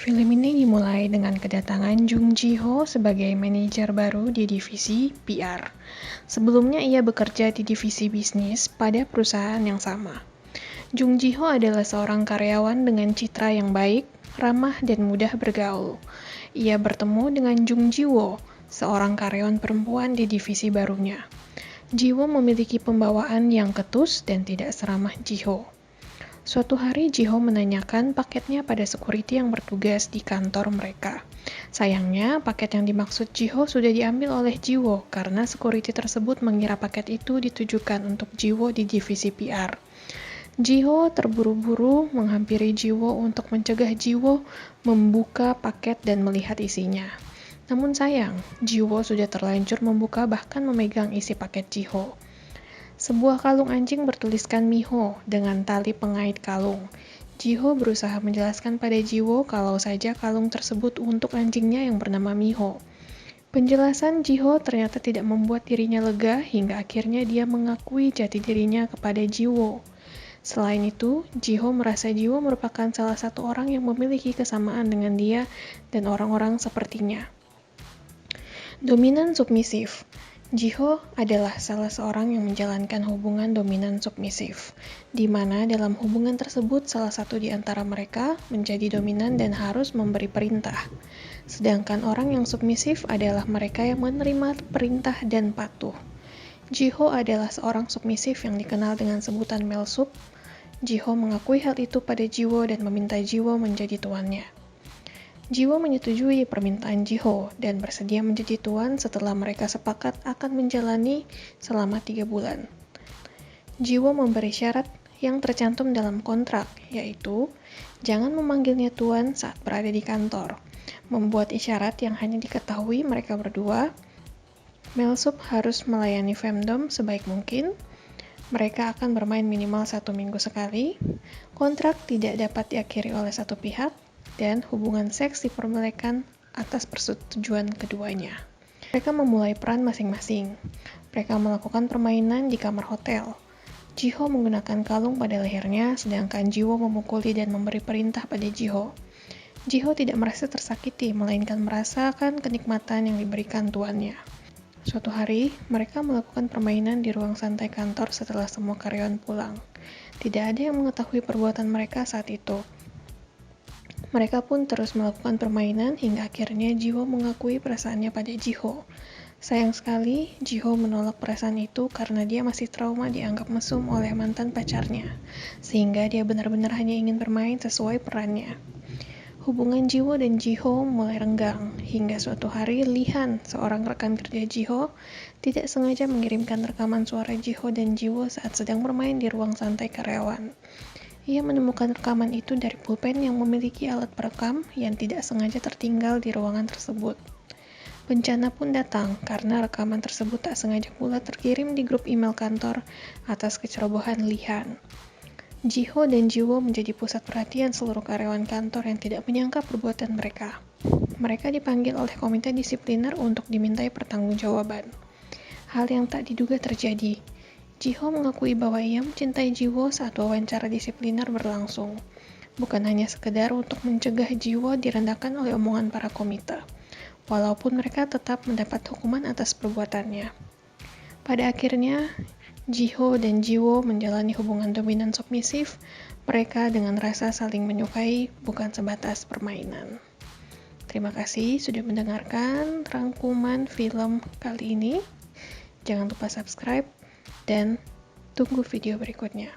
Film ini dimulai dengan kedatangan Jung Ji-ho sebagai manajer baru di divisi PR. Sebelumnya ia bekerja di divisi bisnis pada perusahaan yang sama. Jung Ji-ho adalah seorang karyawan dengan citra yang baik, ramah, dan mudah bergaul. Ia bertemu dengan Jung Ji-wo, seorang karyawan perempuan di divisi barunya. Ji-wo memiliki pembawaan yang ketus dan tidak seramah Ji-ho. Suatu hari Ji-ho menanyakan paketnya pada security yang bertugas di kantor mereka. Sayangnya, paket yang dimaksud Ji-ho sudah diambil oleh Ji-wo karena security tersebut mengira paket itu ditujukan untuk Ji-wo di divisi PR. Ji-ho terburu-buru menghampiri Ji-wo untuk mencegah Ji-wo membuka paket dan melihat isinya. Namun sayang, Ji-wo sudah terlanjur membuka bahkan memegang isi paket Ji-ho. Sebuah kalung anjing bertuliskan Miho dengan tali pengait kalung. Ji-ho berusaha menjelaskan pada Ji-wo kalau saja kalung tersebut untuk anjingnya yang bernama Miho. Penjelasan Ji-ho ternyata tidak membuat dirinya lega hingga akhirnya dia mengakui jati dirinya kepada Ji-wo. Selain itu, Ji-ho merasa Ji-wo merupakan salah satu orang yang memiliki kesamaan dengan dia dan orang-orang sepertinya. Dominan submisif. Ji-ho adalah salah seorang yang menjalankan hubungan dominan submisif, di mana dalam hubungan tersebut salah satu di antara mereka menjadi dominan dan harus memberi perintah. Sedangkan orang yang submisif adalah mereka yang menerima perintah dan patuh. Ji-ho adalah seorang submisif yang dikenal dengan sebutan Melsub. Ji-ho mengakui hal itu pada Ji-wo dan meminta Ji-wo menjadi tuannya. Ji-wo menyetujui permintaan Ji-ho dan bersedia menjadi tuan setelah mereka sepakat akan menjalani selama 3 bulan. Ji-wo memberi syarat yang tercantum dalam kontrak, yaitu jangan memanggilnya tuan saat berada di kantor, membuat isyarat yang hanya diketahui mereka berdua, Melsub harus melayani femdom sebaik mungkin, mereka akan bermain minimal 1 minggu sekali, kontrak tidak dapat diakhiri oleh satu pihak, dan hubungan seks diperbolehkan atas persetujuan keduanya. Mereka memulai peran masing-masing. Mereka melakukan permainan di kamar hotel. Ji-ho menggunakan kalung pada lehernya, sedangkan Ji-wo memukuli dan memberi perintah pada Ji-ho. Ji-ho tidak merasa tersakiti, melainkan merasakan kenikmatan yang diberikan tuannya. Suatu hari, mereka melakukan permainan di ruang santai kantor setelah semua karyawan pulang. Tidak ada yang mengetahui perbuatan mereka saat itu. Mereka pun terus melakukan permainan hingga akhirnya Ji-ho mengakui perasaannya pada Ji-ho. Sayang sekali, Ji-ho menolak perasaan itu karena dia masih trauma dianggap mesum oleh mantan pacarnya, sehingga dia benar-benar hanya ingin bermain sesuai perannya. Hubungan Ji-wo dan Ji-ho mulai renggang, hingga suatu hari Lee-han, seorang rekan kerja Ji-ho, tidak sengaja mengirimkan rekaman suara Ji-ho dan Ji-wo saat sedang bermain di ruang santai karyawan. Ia menemukan rekaman itu dari pulpen yang memiliki alat perekam yang tidak sengaja tertinggal di ruangan tersebut. Bencana pun datang karena rekaman tersebut tak sengaja pula terkirim di grup email kantor atas kecerobohan Lee-han. Ji-ho dan Ji-wo menjadi pusat perhatian seluruh karyawan kantor yang tidak menyangka perbuatan mereka. Mereka dipanggil oleh komite disipliner untuk dimintai pertanggungjawaban. Hal yang tak diduga terjadi. Ji-ho mengakui bahwa ia mencintai Ji-wo saat wawancara disipliner berlangsung, bukan hanya sekedar untuk mencegah Ji-wo direndahkan oleh omongan para komite, walaupun mereka tetap mendapat hukuman atas perbuatannya. Pada akhirnya, Ji-ho dan Ji-wo menjalani hubungan dominan submisif, mereka dengan rasa saling menyukai, bukan sebatas permainan. Terima kasih sudah mendengarkan rangkuman film kali ini. Jangan lupa subscribe dan tunggu video berikutnya.